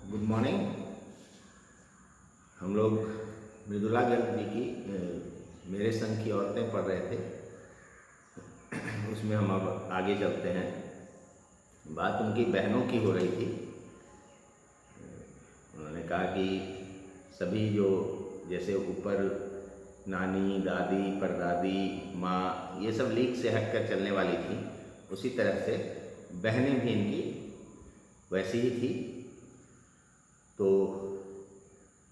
Good morning. हम लोग मृदुला गर्ग जी की मेरे संग की औरतें पढ़ रहे थे। उसमें हम अब आगे चलते हैं। बात उनकी बहनों की हो रही थी। उन्होंने कहा कि सभी जो जैसे ऊपर नानी, दादी, परदादी, माँ, ये सब लीक से हटकर चलने वाली थी, उसी तरह से बहनें भी इनकी वैसी ही थी। तो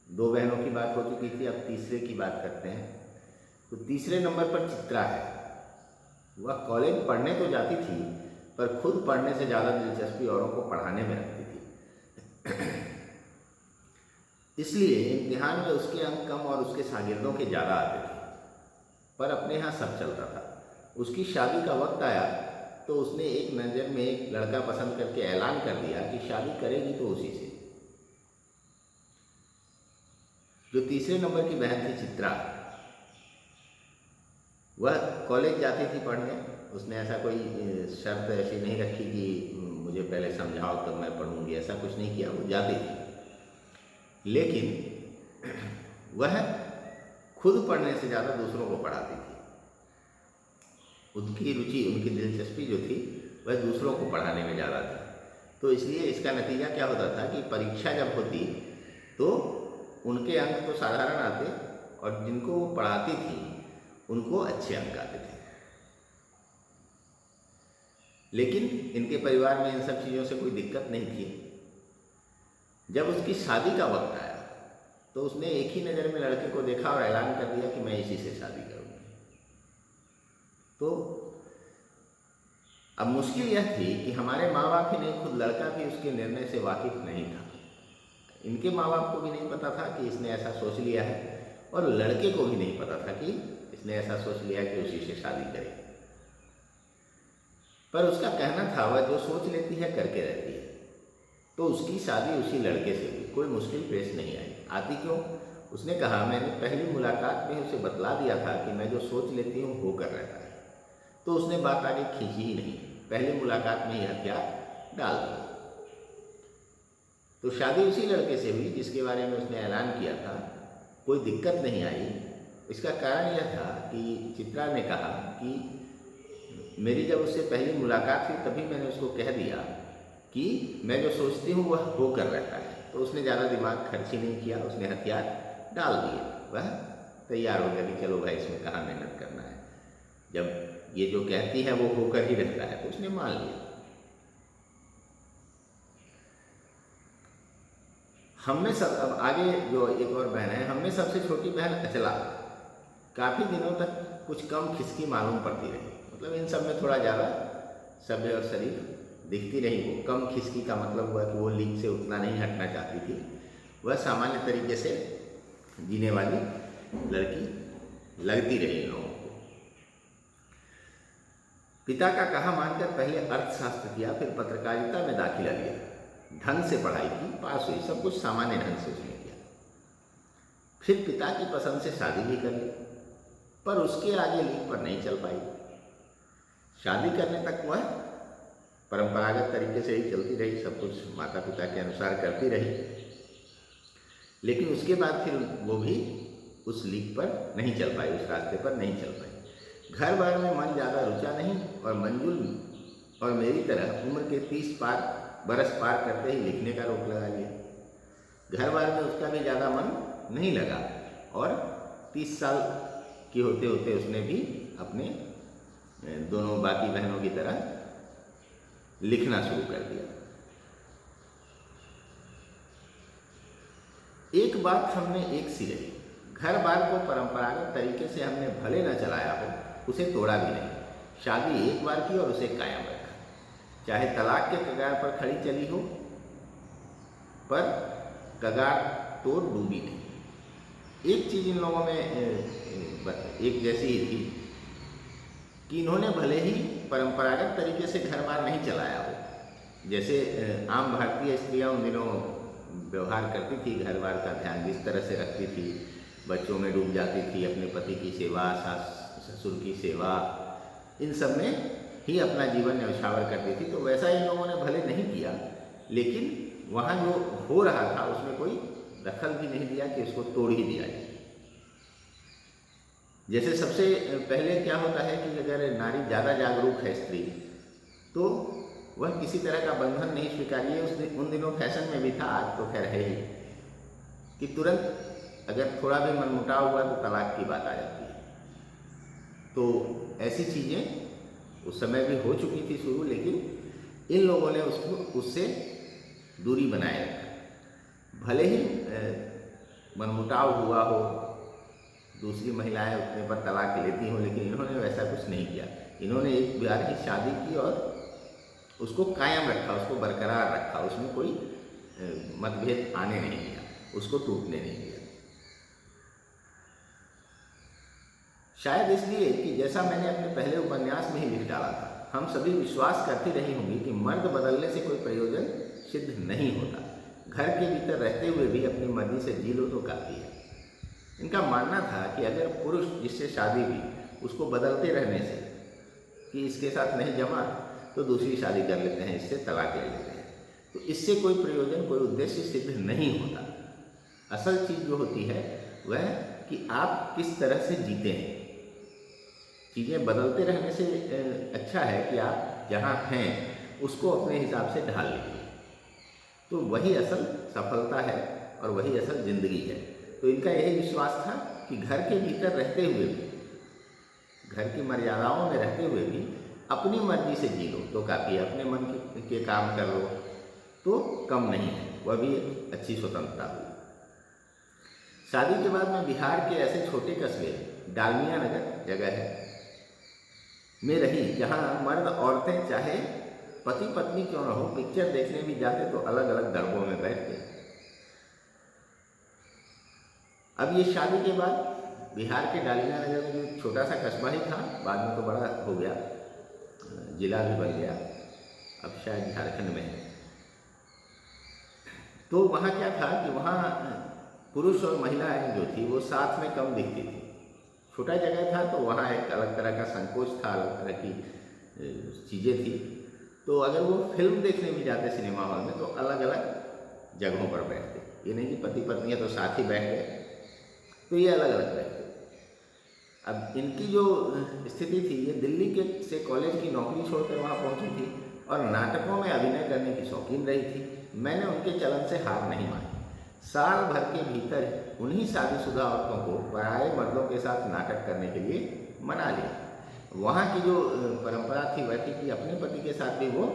दो बहनों की बात हो चुकी थी, अब तीसरे की बात करते हैं। तो तीसरे नंबर पर चित्रा है। वह कॉलेज पढ़ने तो जाती थी, पर खुद पढ़ने से ज़्यादा दिलचस्पी औरों को पढ़ाने में रखती थी। इसलिए इम्तिहान में उसके अंक कम और उसके शागिर्दों के ज़्यादा आते थे, पर अपने यहाँ सब चलता था। उसकी शादी का वक्त आया तो उसने एक नज़र में एक लड़का पसंद करके ऐलान कर दिया कि शादी करेगी तो उसी से। जो तीसरे नंबर की बहन थी चित्रा, वह कॉलेज जाती थी पढ़ने। उसने ऐसा कोई शर्त ऐसी नहीं रखी कि मुझे पहले समझाओ तब मैं पढ़ूंगी, ऐसा कुछ नहीं किया। वो जाती थी, लेकिन वह खुद पढ़ने से ज़्यादा दूसरों को पढ़ाती थी। उनकी रुचि, उनकी दिलचस्पी जो थी वह दूसरों को पढ़ाने में ज़्यादा थी। तो इसलिए इसका नतीजा क्या होता था कि परीक्षा जब होती तो उनके अंक तो साधारण आते और जिनको वो पढ़ाती थी उनको अच्छे अंक आते थे। लेकिन इनके परिवार में इन सब चीज़ों से कोई दिक्कत नहीं थी। जब उसकी शादी का वक्त आया तो उसने एक ही नज़र में लड़के को देखा और ऐलान कर दिया कि मैं इसी से शादी करूँगी। तो अब मुश्किल यह थी कि हमारे माँ बाप ही नहीं, खुद लड़का भी उसके निर्णय से वाकिफ नहीं था। इनके माँ बाप को भी नहीं पता था कि इसने ऐसा सोच लिया है, और लड़के को भी नहीं पता था कि इसने ऐसा सोच लिया कि उसी से शादी करे। पर उसका कहना था वह जो सोच लेती है करके रहती है। तो उसकी शादी उसी लड़के से हुई। कोई मुश्किल पेश नहीं आई। आती क्यों? उसने कहा, मैंने पहली मुलाकात में उसे बतला दिया था कि मैं जो सोच लेती हूँ होकर रहता है। तो उसने बात आगे खींची ही नहीं, पहली मुलाकात में ही हथियार डाल दिया। तो शादी उसी लड़के से हुई जिसके बारे में उसने ऐलान किया था। कोई दिक्कत नहीं आई। इसका कारण यह था कि चित्रा ने कहा कि मेरी जब उससे पहली मुलाकात हुई तभी मैंने उसको कह दिया कि मैं जो सोचती हूँ वह होकर रहता है। तो उसने ज़्यादा दिमाग खर्च ही नहीं किया, उसने हथियार डाल दिए। वह तैयार हो गया कि चलो भाई इसमें कहाँ मेहनत करना है, जब ये जो कहती है वो होकर ही रहता है, तो उसने मान लिया। हमने सब, अब आगे जो एक और बहन है, हमने सबसे छोटी बहन अचला काफ़ी दिनों तक कुछ कम खिसकी मालूम पड़ती रही। मतलब इन सब में थोड़ा ज़्यादा सभ्य और शरीफ दिखती रही। वो कम खिसकी का मतलब हुआ कि वो लीक से उतना नहीं हटना चाहती थी। वह सामान्य तरीके से जीने वाली लड़की लगती रही इन लोगों को। पिता का कहा मानकर पहले अर्थशास्त्र किया, फिर पत्रकारिता में दाखिला लिया, ढंग से पढ़ाई की, पास हुई, सब कुछ सामान्य ढंग से उसने किया। फिर पिता की पसंद से शादी भी कर ली, पर उसके आगे लीक पर नहीं चल पाई। शादी करने तक वह परंपरागत तरीके से ही चलती रही, सब कुछ माता पिता के अनुसार करती रही। लेकिन उसके बाद फिर वो भी उस लीक पर नहीं चल पाई, उस रास्ते पर नहीं चल पाई। घर बार में मन ज़्यादा रुचा नहीं, और मंजुल और मेरी तरह उम्र के 30 बरस पार करते ही लिखने का रोक लगा लिया। घर बार में उसका भी ज़्यादा मन नहीं लगा, और 30 साल की होते होते उसने भी अपने दोनों बाकी बहनों की तरह लिखना शुरू कर दिया। एक बात हमने एक सी रही, घर बार को परंपरागत तरीके से हमने भले न चलाया हो, उसे तोड़ा भी नहीं। शादी एक बार की और उसे कायम रखा, चाहे तलाक के कगार पर खड़ी चली हो, पर कगार तोड़ डूबी नहीं। एक चीज़ इन लोगों में एक जैसी ही थी कि इन्होंने भले ही परंपरागत तरीके से घर बार नहीं चलाया हो, जैसे आम भारतीय स्त्रियां उन दिनों व्यवहार करती थी, घर बार का ध्यान जिस तरह से रखती थी, बच्चों में डूब जाती थी, अपने पति की सेवा, सास ससुर की सेवा, इन सब में ही अपना जीवन न्यौछावर करती थी। तो वैसा इन लोगों ने भले नहीं किया, लेकिन वहाँ जो हो रहा था उसमें कोई दखल भी नहीं दिया कि उसको तोड़ ही दिया जाए। जैसे सबसे पहले क्या होता है कि अगर नारी ज़्यादा जागरूक है स्त्री, तो वह किसी तरह का बंधन नहीं स्वीकारिए। उन दिनों फैशन में भी था, आज तो खैर है ही, कि तुरंत अगर थोड़ा भी मनमुटाव हुआ तो तलाक की बात आ जाती है। तो ऐसी चीज़ें उस समय भी हो चुकी थी शुरू, लेकिन इन लोगों ने उससे दूरी बनाए रखा। भले ही मनमुटाव हुआ हो, दूसरी महिलाएं उतने पर तलाक लेती हों, लेकिन इन्होंने वैसा कुछ नहीं किया। इन्होंने एक बार ही शादी की और उसको कायम रखा, उसको बरकरार रखा, उसमें कोई मतभेद आने नहीं दिया, उसको टूटने नहीं दिया। शायद इसलिए कि जैसा मैंने अपने पहले उपन्यास में ही लिख डाला था, हम सभी विश्वास करती रही होंगी कि मर्द बदलने से कोई प्रयोजन सिद्ध नहीं होता। घर के भीतर रहते हुए भी अपनी मर्जी से जी लो तो काफ़ी है। इनका मानना था कि अगर पुरुष जिससे शादी हुई उसको बदलते रहने से कि इसके साथ नहीं जमा तो दूसरी शादी कर लेते हैं, इससे तलाक ले लेते हैं, तो इससे कोई प्रयोजन, कोई उद्देश्य सिद्ध नहीं होता। असल चीज़ जो होती है वह कि आप किस तरह से जीते हैं। चीज़ें बदलते रहने से अच्छा है कि आप जहाँ हैं उसको अपने हिसाब से ढाल लीजिए, तो वही असल सफलता है और वही असल ज़िंदगी है। तो इनका यही विश्वास था कि घर के भीतर रहते हुए भी, घर की मर्यादाओं में रहते हुए भी अपनी मर्जी से जी लो तो काफ़ी है, अपने मन के काम कर लो तो कम नहीं है, वह भी अच्छी स्वतंत्रता हुई। शादी के बाद मैं बिहार के ऐसे छोटे कस्बे डालमिया नगर जगह है में रही, जहाँ मर्द औरतें चाहे पति पत्नी क्यों न हो, पिक्चर देखने भी जाते तो अलग अलग दड़बों में बैठते। अब ये शादी के बाद बिहार के डालिया नगर में जो छोटा सा कस्बा ही था, बाद में तो बड़ा हो गया, जिला भी बन गया, अब शायद झारखंड में है। तो वहाँ क्या था कि वहाँ पुरुष और महिलाएं जो थी वो साथ में कम दिखती थी। छोटा जगह था तो वहाँ एक अलग तरह का संकोच था, अलग तरह की चीज़ें थी। तो अगर वो फिल्म देखने भी जाते सिनेमा हॉल में तो अलग अलग जगहों पर बैठते, ये नहीं कि पति पत्नी है तो साथ ही बैठ गए, तो ये अलग अलग बैठते। अब इनकी जो स्थिति थी, ये दिल्ली के से कॉलेज की नौकरी छोड़कर वहाँ पहुँची थी और नाटकों में अभिनय करने की शौकीन रही थी। मैंने उनके चलन से हार नहीं मानी। साल भर के भीतर उन्हीं शादीशुदा औरतों को पराए मर्दों के साथ नाटक करने के लिए मना लिया। वहाँ की जो परंपरा थी वह थी कि अपने पति के साथ भी वो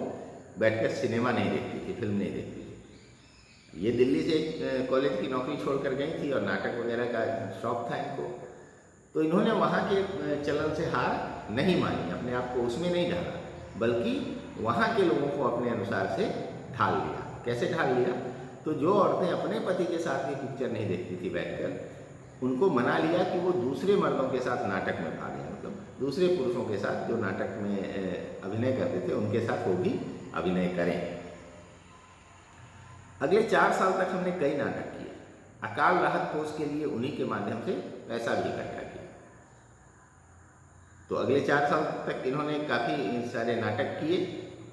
बैठकर सिनेमा नहीं देखती थी, फिल्म नहीं देखती थी। ये दिल्ली से कॉलेज की नौकरी छोड़कर गई थी और नाटक वगैरह का शौक था इनको, तो इन्होंने वहाँ के चलन से हार नहीं मानी, अपने आप को उसमें नहीं ढाला, बल्कि वहाँ के लोगों को अपने अनुसार से ढाल लिया। कैसे ढाल लिया? तो जो औरतें अपने पति के साथ भी पिक्चर नहीं देखती थी बैठकर, उनको मना लिया कि वो दूसरे मर्दों के साथ नाटक में भाग लें, मतलब दूसरे पुरुषों के साथ जो नाटक में अभिनय करते थे उनके साथ वो भी अभिनय करें। अगले 4 साल तक हमने कई नाटक किए। अकाल राहत कोष के लिए उन्हीं के माध्यम से पैसा भी इकट्ठा किया। तो अगले 4 साल तक इन्होंने काफ़ी सारे नाटक किए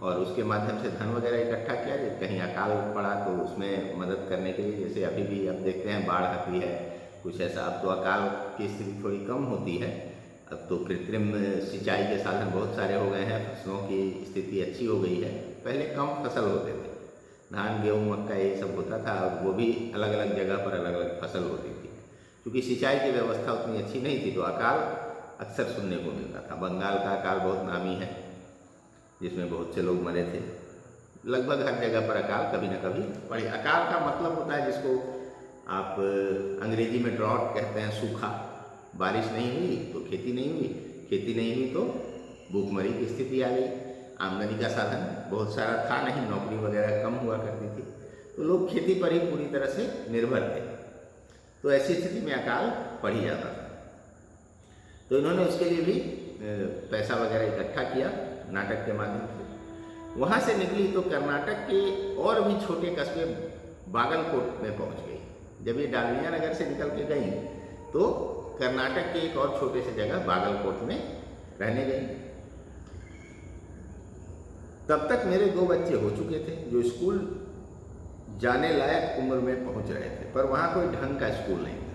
और उसके माध्यम से धन वगैरह इकट्ठा किया। जब कहीं अकाल पड़ा तो उसमें मदद करने के लिए, जैसे अभी भी अब देखते हैं बाढ़ आती है, कुछ ऐसा। अब तो अकाल की स्थिति थोड़ी कम होती है, अब तो कृत्रिम सिंचाई के साधन बहुत सारे हो गए हैं, फसलों की स्थिति अच्छी हो गई है। पहले कम फसल होते थे, धान गेहूँ मक्का ये सब होता था, और वो भी अलग अलग जगह पर अलग अलग फसल होती थी। क्योंकि सिंचाई की व्यवस्था उतनी अच्छी नहीं थी तो अकाल अक्सर सुनने को मिलता था। बंगाल का अकाल बहुत नामी है, जिसमें बहुत से लोग मरे थे। लगभग हर जगह पर अकाल कभी न कभी पड़ी। अकाल का मतलब होता है जिसको आप अंग्रेजी में ड्रॉट कहते हैं, सूखा। बारिश नहीं हुई तो खेती नहीं हुई, खेती नहीं हुई तो भूखमरी की स्थिति आ गई। आमदनी का साधन बहुत सारा था नहीं, नौकरी वगैरह कम हुआ करती थी, तो लोग खेती पर ही पूरी तरह से निर्भर थे। तो ऐसी स्थिति में अकाल पड़ ही जाता था। तो इन्होंने उसके लिए भी पैसा वगैरह इकट्ठा किया नाटक के माध्यम से। वहाँ से निकली तो कर्नाटक के और भी छोटे कस्बे बागलकोट में पहुँच गई। जब ये डालमिया नगर से निकल के गई तो कर्नाटक के एक और छोटे से जगह बागलकोट में रहने गई। तब तक मेरे 2 बच्चे हो चुके थे जो स्कूल जाने लायक उम्र में पहुंच रहे थे, पर वहाँ कोई ढंग का स्कूल नहीं था।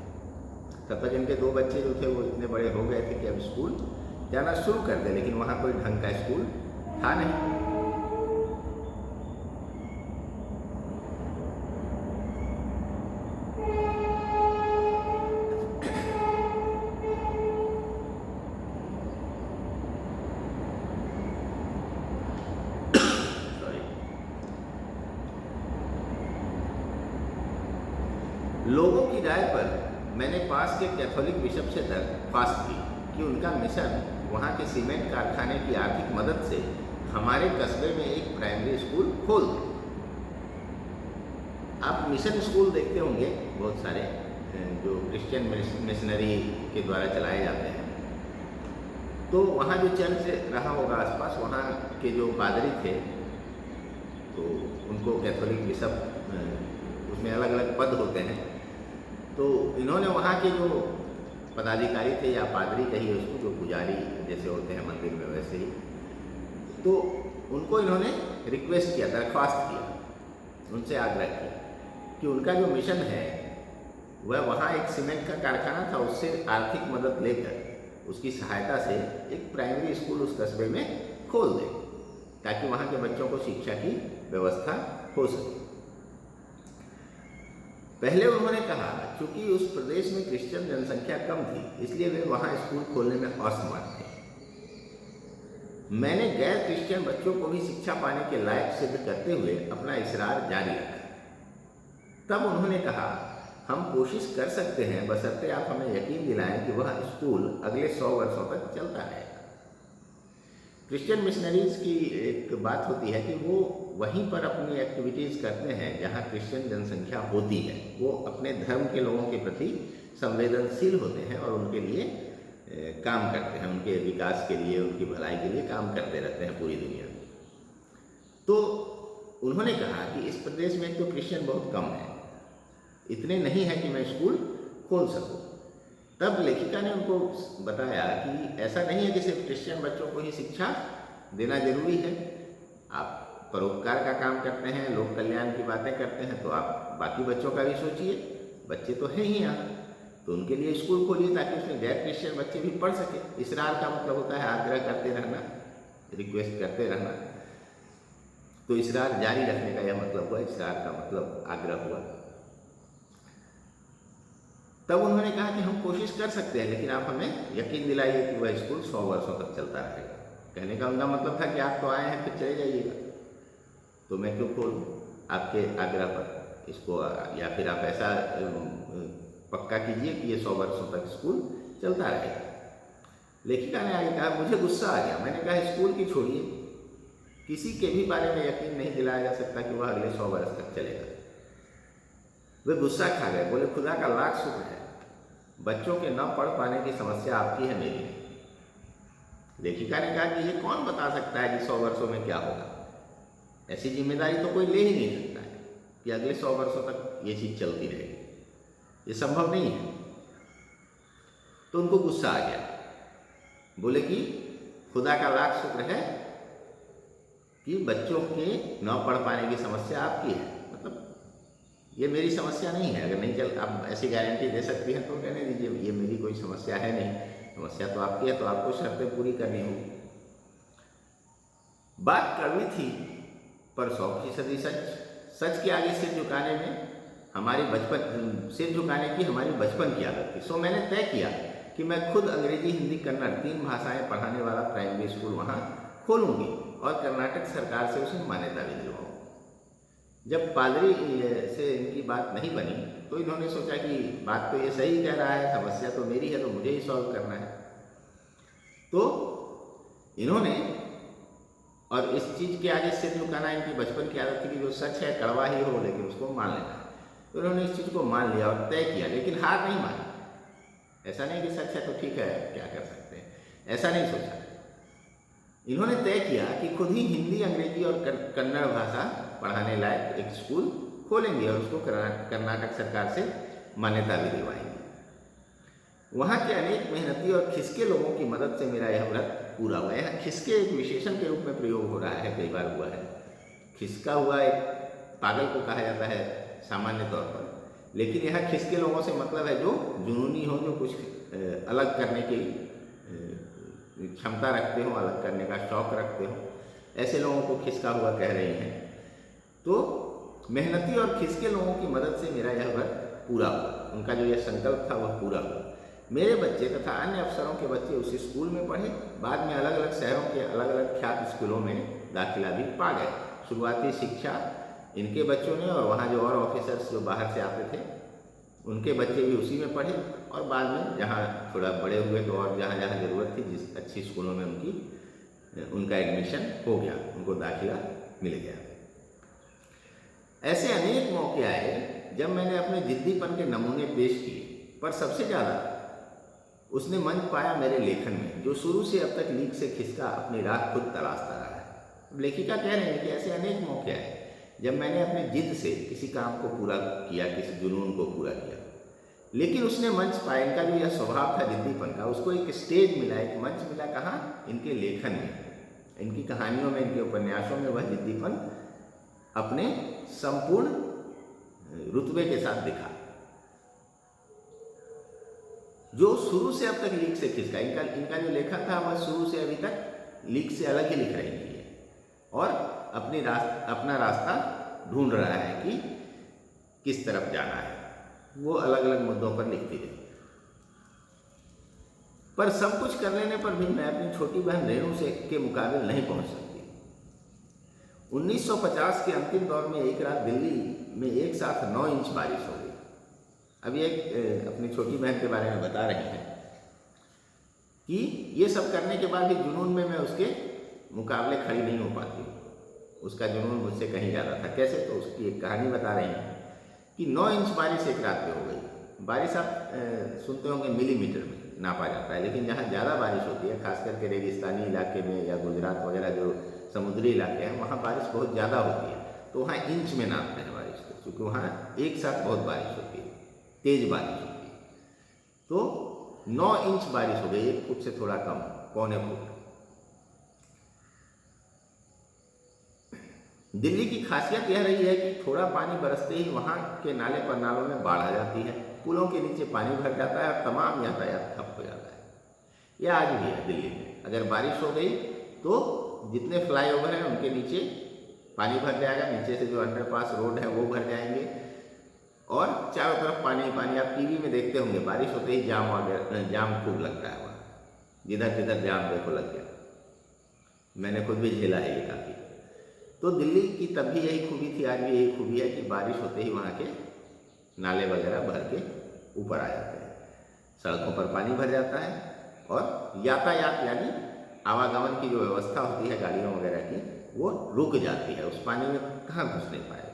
तब तक इनके 2 बच्चे जो थे वो इतने बड़े हो गए थे कि अब स्कूल जाना शुरू कर दे, लेकिन वहाँ कोई ढंग का स्कूल था नहीं। लोगों की राय पर मैंने पास के कैथोलिक बिशप से दरख्वास्त की कि उनका मिशन वहाँ के सीमेंट कारखाने की आर्थिक मदद से हमारे कस्बे में एक प्राइमरी स्कूल खोल दें। आप मिशन स्कूल देखते होंगे बहुत सारे जो क्रिश्चियन मिशनरी के द्वारा चलाए जाते हैं। तो वहाँ जो चर्च रहा होगा आसपास, वहाँ के जो पादरी थे तो उनको कैथोलिक बिशप, उसमें अलग अलग पद होते हैं, तो इन्होंने वहाँ के जो पदाधिकारी थे या पादरी कहिए उसको, जो पुजारी जैसे होते हैं मंदिर में वैसे ही, तो उनको इन्होंने रिक्वेस्ट किया, दरख्वास्त किया, उनसे आग्रह किया कि उनका जो मिशन है वह वहाँ एक सीमेंट का कारखाना था, उससे आर्थिक मदद लेकर उसकी सहायता से एक प्राइमरी स्कूल उस कस्बे में खोल दें, ताकि वहाँ के बच्चों को शिक्षा की व्यवस्था हो सके। पहले उन्होंने कहा क्योंकि उस प्रदेश में क्रिश्चियन जनसंख्या कम थी, इसलिए वे वहाँ स्कूल खोलने में असमर्थ थे। मैंने गैर क्रिश्चियन बच्चों को भी शिक्षा पाने के लायक सिद्ध करते हुए अपना इसरार जारी रखा। तब उन्होंने कहा, हम कोशिश कर सकते हैं, बशर्ते आप हमें यकीन दिलाएं कि वह स्कूल अगले 100 वर्षों तक चलता रहेगा। क्रिश्चियन मिशनरीज की एक बात होती है कि वो वहीं पर अपनी एक्टिविटीज़ करते हैं जहाँ क्रिश्चियन जनसंख्या होती है। वो अपने धर्म के लोगों के प्रति संवेदनशील होते हैं और उनके लिए काम करते हैं, उनके विकास के लिए, उनकी भलाई के लिए काम करते रहते हैं पूरी दुनिया में। तो उन्होंने कहा कि इस प्रदेश में एक तो क्रिश्चियन बहुत कम है, इतने नहीं है कि मैं स्कूल खोल सकूं। तब लेखिका ने उनको बताया कि ऐसा नहीं है कि सिर्फ क्रिश्चियन बच्चों को ही शिक्षा देना जरूरी है। आप परोपकार का काम करते हैं, लोक कल्याण की बातें करते हैं, तो आप बाकी बच्चों का भी सोचिए। बच्चे तो हैं ही यहाँ, तो उनके लिए स्कूल खोलिए ताकि उसमें गैर क्रिश्चियन बच्चे भी पढ़ सके। इसरार का मतलब होता है आग्रह करते रहना, रिक्वेस्ट करते रहना। तो इसरार जारी रखने का यह मतलब हुआ, इसरार का मतलब आग्रह हुआ। तब उन्होंने कहा कि हम कोशिश कर सकते हैं, लेकिन आप हमें यकीन दिलाइए कि वह स्कूल 100 वर्षों तक चलता रहेगा। कहने का उनका मतलब था कि आप तो आए हैं, फिर चले जाइएगा, तो मैं क्यों खोलूं आपके आग्रह पर इसको, या फिर आप ऐसा पक्का कीजिए कि ये 100 वर्षों तक स्कूल चलता रहेगा। लेखिका ने आगे कहा, मुझे गुस्सा आ गया। मैंने कहा, स्कूल की छोड़िए, किसी के भी बारे में यकीन नहीं दिलाया जा सकता कि वह अगले 100 वर्ष तक चलेगा। वे गुस्सा खा गए, बोले, खुदा का लाख शुक्र है, बच्चों के न पढ़ पाने की समस्या आपकी है, मेरी नहीं। लेखिका ने कहा कि ये कौन बता सकता है कि 100 वर्षों में क्या होगा। ऐसी जिम्मेदारी तो कोई ले ही नहीं सकता है कि अगले 100 वर्षों तक ये चीज़ चलती रहेगी, ये संभव नहीं है। तो उनको गुस्सा आ गया, बोले कि खुदा का लाख शुक्र है कि बच्चों के न पढ़ पाने की समस्या आपकी है, मतलब ये मेरी समस्या नहीं है। अगर नहीं चल, आप ऐसी गारंटी दे सकती हैं तो कहने दीजिए, ये मेरी कोई समस्या है नहीं, समस्या तो आपकी है, तो आपको शर्तें पूरी करनी होगी। बात कड़वी थी पर 100% सच के आगे सिर झुकाने में सिर झुकाने की हमारी बचपन की आदत थी। सो मैंने तय किया कि मैं खुद अंग्रेजी, हिंदी, कन्नड़ 3 भाषाएं पढ़ाने वाला प्राइमरी स्कूल वहाँ खोलूँगी और कर्नाटक सरकार से उसे मान्यता भी दिलवाऊँ। जब पादरी से इनकी बात नहीं बनी तो इन्होंने सोचा कि बात तो ये सही कह रहा है, समस्या तो मेरी है, तो मुझे ही सॉल्व करना है। तो इन्होंने, और इस चीज़ के आगे सिर झुकाना इनकी बचपन की आदत थी कि जो सच है कड़वा ही हो लेकिन उसको मान लेना। तो इन्होंने इस चीज़ को मान लिया और तय किया, लेकिन हार नहीं मानी। ऐसा नहीं कि सच है तो ठीक है, क्या कर सकते हैं, ऐसा नहीं सोचा। इन्होंने तय किया कि खुद ही हिंदी, अंग्रेजी और कन्नड़ भाषा पढ़ाने लायक एक स्कूल खोलेंगे और उसको कर्नाटक सरकार से मान्यता भी दिलवाएंगे। वहाँ के अनेक मेहनती और खिसके लोगों की मदद से मेरा यह व्रत पूरा हुआ है। खिसके एक विशेषण के रूप में प्रयोग हो रहा है, कई बार हुआ है। खिसका हुआ एक पागल को कहा जाता है सामान्य तौर पर, लेकिन यहाँ खिसके लोगों से मतलब है जो जुनूनी हो, जो कुछ अलग करने की क्षमता रखते हो, अलग करने का शौक रखते हो, ऐसे लोगों को खिसका हुआ कह रही हैं। तो मेहनती और खिसके लोगों की मदद से मेरा यह व्रत पूरा हुआ, उनका जो यह संकल्प था वह पूरा हुआ। मेरे बच्चे तथा अन्य अफसरों के बच्चे उसी स्कूल में पढ़े, बाद में अलग अलग शहरों के अलग अलग ख्यात स्कूलों में दाखिला भी पा गए। शुरुआती शिक्षा इनके बच्चों ने, और वहाँ जो और ऑफिसर्स जो बाहर से आते थे उनके बच्चे भी उसी में पढ़े, और बाद में जहाँ थोड़ा बड़े हुए तो और जहाँ जहाँ ज़रूरत थी जिस अच्छी स्कूलों में उनका एडमिशन हो गया, उनको दाखिला मिल गया। ऐसे अनेक मौके आए जब मैंने अपने जिद्दीपन के नमूने पेश किए, पर सबसे ज़्यादा उसने मंच पाया मेरे लेखन में, जो शुरू से अब तक लीक से खिसका अपनी राह खुद तलाशता रहा है। लेखिका कह रहे हैं कि ऐसे अनेक मौके आए जब मैंने अपनी जिद से किसी काम को पूरा किया, किसी जुनून को पूरा किया, लेकिन उसने मंच पाया। इनका जो यह स्वभाव था जिद्दीपन का, उसको एक स्टेज मिला, एक मंच मिला। कहाँ? इनके लेखन में, इनकी कहानियों में, इनके उपन्यासों में वह जिद्दीपन अपने संपूर्ण रुतबे के साथ दिखा, जो शुरू से अब तक लीक से खिसका। इनका जो लेखन था वह शुरू से अभी तक लीक से अलग ही लिख रही है, और अपना रास्ता ढूंढ रहा है कि किस तरफ जाना है। वो अलग अलग मुद्दों पर लिखती रही, पर सब कुछ कर लेने पर भी मैं अपनी छोटी बहन रेणु से के मुकाबले नहीं पहुंच सकती। 1950 के अंतिम दौर में एक रात दिल्ली में एक साथ 9 इंच बारिश हो गई। अभी एक अपनी छोटी बहन के बारे में बता रही हैं कि ये सब करने के बाद भी जुनून में मैं उसके मुकाबले खड़ी नहीं हो पाती। उसका जुनून मुझसे कहीं ज़्यादा था। कैसे? तो उसकी एक कहानी बता रही हैं कि 9 इंच बारिश एक रात में हो गई। बारिश आप सुनते होंगे मिलीमीटर में नापा जाता है, लेकिन जहाँ ज़्यादा बारिश होती है, खास करके रेगिस्तानी इलाके में या गुजरात वगैरह जो समुद्री इलाके हैं, वहाँ बारिश बहुत ज़्यादा होती है, तो वहाँ इंच में नापते हैं बारिश को, क्योंकि वहाँ एक साथ बहुत बारिश होती है, तेज बारिश होती है। तो 9 इंच बारिश हो गई, 1 फुट से थोड़ा कम, पौने फुट। दिल्ली की खासियत यह रही है कि थोड़ा पानी बरसते ही वहाँ के नाले पर नालों में बाढ़ आ जाती है, पुलों के नीचे पानी भर जाता है और तमाम यातायात ठप हो जाता है। यह आज भी है दिल्ली में। अगर बारिश हो गई तो जितने फ्लाईओवर हैं उनके नीचे पानी भर जाएगा, नीचे से जो अंडरपास रोड है वो भर जाएंगे, और चारों तरफ पानी ही पानी। आप टीवी में देखते होंगे बारिश होते ही जाम खूब लगता है वहाँ, जिधर जिधर जाम देखो लग गया। मैंने खुद भी झेला है ये काफ़ी। तो दिल्ली की तब भी यही खूबी थी, आज भी यही खूबी है कि बारिश होते ही वहाँ के नाले वगैरह भर के ऊपर आ जाते हैं, सड़कों पर पानी भर जाता है, और यातायात यानी आवागमन की जो व्यवस्था होती है गाड़ियों वगैरह की, वो रुक जाती है। उस पानी में कहाँ घुस नहीं पाए।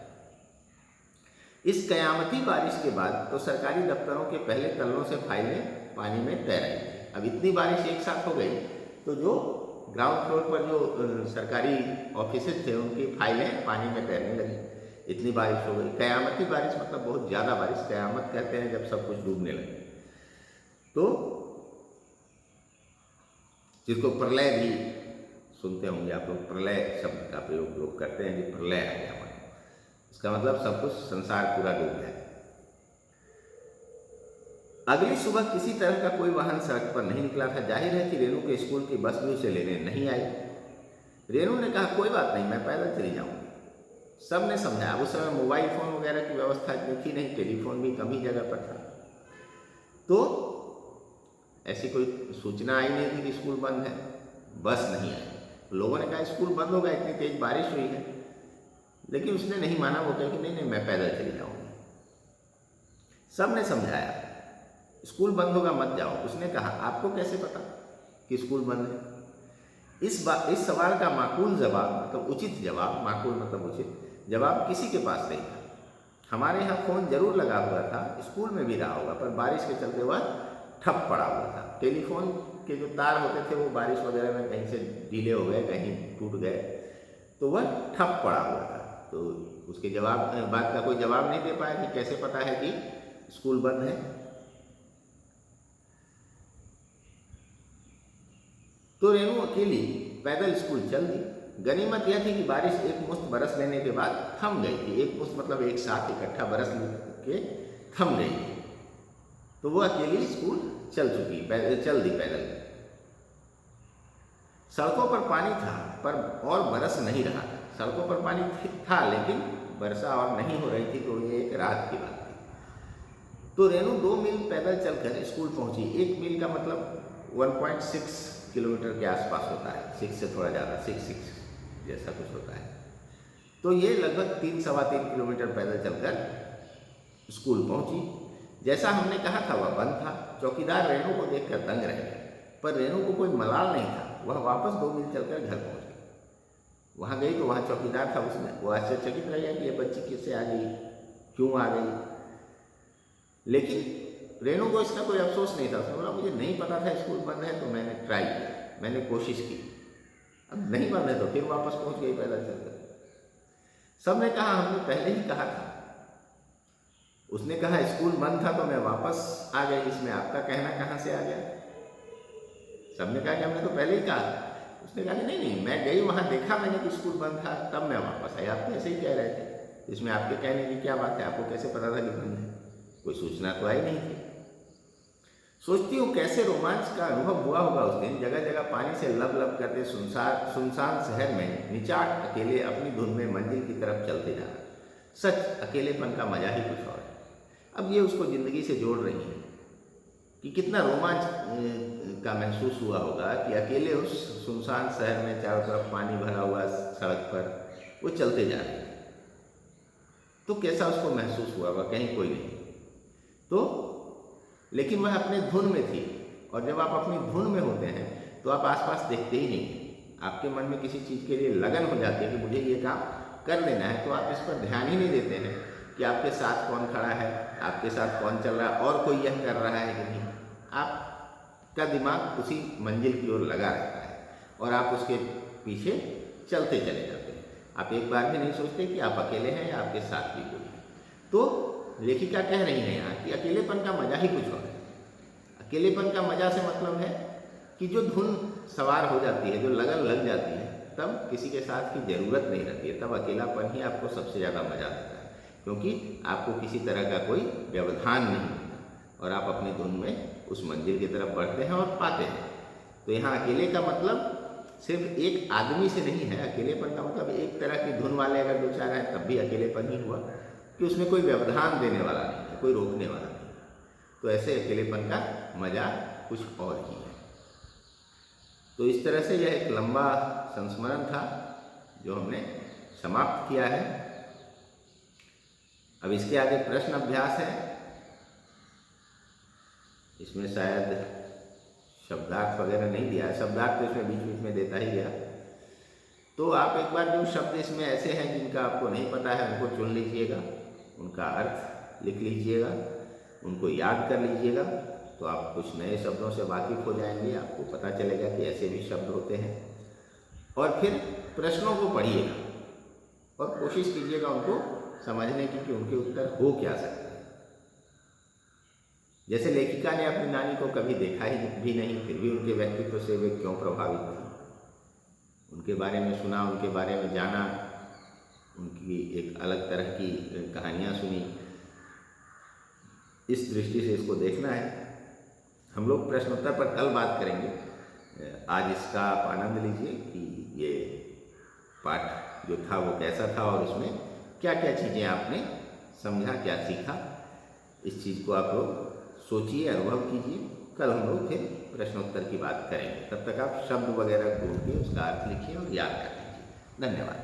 इस कयामती बारिश के बाद तो सरकारी दफ्तरों के पहले तल्लों से फाइलें पानी में तैर रही थी। अब इतनी बारिश एक साथ हो गई तो जो ग्राउंड फ्लोर पर जो सरकारी ऑफिसेज थे उनकी फाइलें पानी में तैरने लगी, इतनी बारिश हो गई। कयामती बारिश मतलब बहुत ज़्यादा बारिश, कयामत कहते हैं जब सब कुछ डूबने लगे। तो जिसको प्रलय भी सुनते होंगे आप लोग, प्रलय शब्द का प्रयोग लोग करते हैं कि प्रलय आ गया, इसका मतलब सब कुछ संसार पूरा डूब गया। अगली सुबह किसी तरह का कोई वाहन सड़क पर नहीं निकला था। जाहिर है कि रेणु के स्कूल की बस भी उसे लेने नहीं आई। रेणु ने कहा कोई बात नहीं, मैं पैदल चली जाऊंगी। सब ने समझाया। उस समय मोबाइल फ़ोन वगैरह की व्यवस्था इतनी थी नहीं, टेलीफोन भी कम ही जगह पर था, तो ऐसी कोई सूचना आई नहीं थी कि स्कूल बंद है, बस नहीं आई। लोगों ने कहा स्कूल बंद होगा, इतनी तेज बारिश हुई है, लेकिन उसने नहीं माना। वो कहा कि नहीं मैं पैदल चली जाऊंगी। सब ने समझाया स्कूल बंद होगा मत जाओ। उसने कहा आपको कैसे पता कि स्कूल बंद है? इस सवाल का माकूल जवाब, मतलब उचित जवाब, माकूल मतलब उचित जवाब किसी के पास नहीं था। हमारे यहाँ फ़ोन जरूर लगा हुआ था, स्कूल में भी रहा होगा, पर बारिश के चलते वह ठप पड़ा हुआ था। टेलीफोन के जो तार होते थे वो बारिश वगैरह में कहीं से ढीले हो गए, कहीं टूट गए, तो वह ठप पड़ा हुआ था। तो उसके बात का कोई जवाब नहीं दे पाया कि कैसे पता है कि स्कूल बंद है। तो रेणु अकेली पैदल स्कूल चल दी। गनीमत यह थी कि बारिश एक मुश्त बरस लेने के बाद थम गई थी। एक मुश्त मतलब एक साथ इकट्ठा बरस के थम गई थी। तो वो अकेली स्कूल चल दी पैदल। सड़कों पर पानी था पर और बरस नहीं रहा था। सड़कों पर पानी था लेकिन वर्षा और नहीं हो रही थी, तो ये एक राहत की बात थी। तो रेणु 2 मील पैदल चलकर स्कूल पहुंची। 1 मील का मतलब 1.6 किलोमीटर के आसपास होता है, 6 से थोड़ा ज़्यादा, 6 जैसा कुछ होता है। तो ये लगभग 3-3.25 किलोमीटर पैदल चलकर स्कूल पहुंची। जैसा हमने कहा था वह बंद था। चौकीदार रेणु को देखकर दंग रह गया, पर रेणु को कोई मलाल नहीं था। वह वापस 2 मील चलकर घर पहुंच गई। वहाँ गई तो वहाँ चौकीदार था। वो आश्चर्यचकित रह गया कि ये बच्ची किससे आ गई, क्यों आ गई। लेकिन रेणु को इसका कोई अफसोस नहीं था। उसने बोला मुझे नहीं पता था स्कूल बंद है, तो मैंने ट्राई किया, मैंने कोशिश की। अब नहीं बंद है तो फिर वापस पहुंच गई पैदल चलकर। सबने कहा हमने पहले ही कहा था। उसने कहा स्कूल बंद था तो मैं वापस आ गई, इसमें आपका कहना कहाँ से आ गया। सबने कहा कि हमने तो पहले ही कहा था। उसने कहा कि नहीं, मैं गई वहाँ देखा मैंने कि स्कूल बंद था, तब मैं वापस आई। आप तो ऐसे ही कह रहे थे, इसमें आपके कहने की क्या बात है, आपको कैसे पता था कि बंद है, कोई सूचना तो आई नहीं थी। सोचती हूँ कैसे रोमांच का अनुभव हुआ होगा उस दिन। जगह जगह पानी से लब करते सुनसान शहर में निचाट अकेले अपनी धुन में मंजिल की तरफ चलते जाना। सच अकेलेपन का मजा ही कुछ और है। अब ये उसको ज़िंदगी से जोड़ रही है कि कितना रोमांच का महसूस हुआ होगा कि अकेले उस सुनसान शहर में चारों तरफ पानी भरा हुआ सड़क पर वो चलते जा रहे हैं। तो कैसा उसको महसूस हुआ, वह कहीं कोई नहीं तो, लेकिन वह अपने धुन में थी। और जब आप अपनी धुन में होते हैं तो आप आसपास देखते ही नहीं। आपके मन में किसी चीज़ के लिए लगन हो जाती है कि मुझे ये काम कर लेना है, तो आप इस पर ध्यान ही नहीं देते हैं कि आपके साथ कौन खड़ा है, आपके साथ कौन चल रहा है, और कोई यह कर रहा है कि नहीं। आपका दिमाग उसी मंजिल की ओर लगा रहता है और आप उसके पीछे चलते चले जाते हैं। आप एक बार भी नहीं सोचते कि आप अकेले हैं या आपके साथ भी कोई है। तो लेखिका कह रही है यहाँ कि अकेलेपन का मजा ही कुछ और है। अकेलेपन का मजा से मतलब है कि जो धुन सवार हो जाती है, जो लगन लग जाती है, तब किसी के साथ की ज़रूरत नहीं रहती है। तब अकेलापन ही आपको सबसे ज़्यादा मजा देता है, क्योंकि आपको किसी तरह का कोई व्यवधान नहीं होता और आप अपनी धुन में उस मंजिल की तरफ बढ़ते हैं और पाते हैं। तो यहाँ अकेले का मतलब सिर्फ एक आदमी से नहीं है। अकेलेपन का मतलब एक तरह की धुन वाले अगर 2-4 हैं तब भी अकेलेपन ही हुआ, कि उसमें कोई व्यवधान देने वाला नहीं है, कोई रोकने वाला नहीं। तो ऐसे अकेलेपन का मजा कुछ और ही है। तो इस तरह से यह एक लंबा संस्मरण था जो हमने समाप्त किया है। अब इसके आगे प्रश्न अभ्यास है। इसमें शायद शब्दार्थ वगैरह नहीं दिया है, शब्दार्थ तो इसमें बीच बीच में देता ही गया। तो आप एक बार जो शब्द इसमें ऐसे हैं जिनका आपको नहीं पता है उनको चुन लीजिएगा, उनका अर्थ लिख लीजिएगा, उनको याद कर लीजिएगा, तो आप कुछ नए शब्दों से वाकिफ हो जाएंगे। आपको पता चलेगा कि ऐसे भी शब्द होते हैं। और फिर प्रश्नों को पढ़िएगा और कोशिश कीजिएगा उनको समझने की कि उनके उत्तर हो क्या सकते हैं। जैसे लेखिका ने अपनी नानी को कभी देखा ही भी नहीं, फिर भी उनके व्यक्तित्व से वे क्यों प्रभावित थी। उनके बारे में सुना, उनके बारे में जाना, उनकी एक अलग तरह की कहानियाँ सुनी। इस दृष्टि से इसको देखना है। हम लोग प्रश्नोत्तर पर कल बात करेंगे। आज इसका आप आनंद लीजिए कि ये पाठ जो था वो कैसा था और उसमें क्या क्या चीज़ें आपने समझा, क्या सीखा। इस चीज़ को आप लोग सोचिए, अनुभव कीजिए। कल हम लोग फिर प्रश्नोत्तर की बात करेंगे। तब तक आप शब्द वगैरह ढूंढ के उसका अर्थ लिखिए और याद कर लीजिए। धन्यवाद।